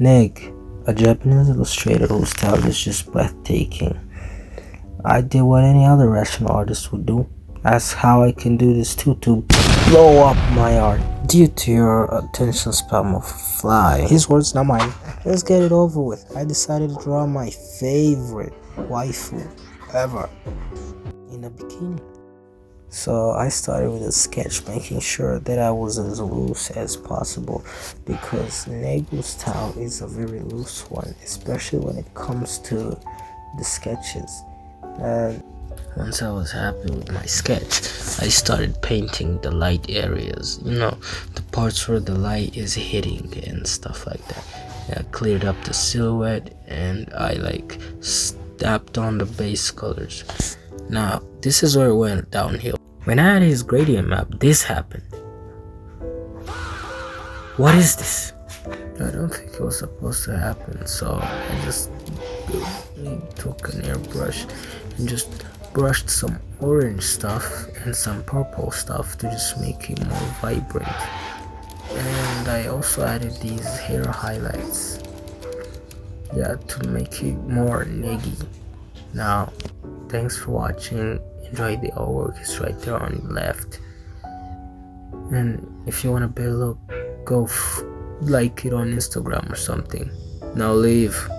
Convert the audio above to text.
Nick, a Japanese illustrator whose style is just breathtaking. I did what any other rational artist would do. Ask how I can do this too, to blow up my art. Due to your attention span of fly. His words, not mine. Let's get it over with. I decided to draw my favorite waifu ever in a bikini. So I started with a sketch, making sure that I was as loose as possible, because Negu's style is a very loose one, especially when it comes to the sketches. And once I was happy with my sketch, I started painting the light areas, the parts where the light is hitting and stuff like that. I cleared up the silhouette and I stepped on the base colors. Now, this is where it went downhill. When I had his gradient map, this happened. What is this? I don't think it was supposed to happen, so I just took an airbrush and just brushed some orange stuff and some purple stuff to just make it more vibrant. And I also added these hair highlights, to make it more neggy. Now, thanks for watching. Enjoy the artwork, it's right there on the left. And if you want a better look, go like it on Instagram or something. Now leave.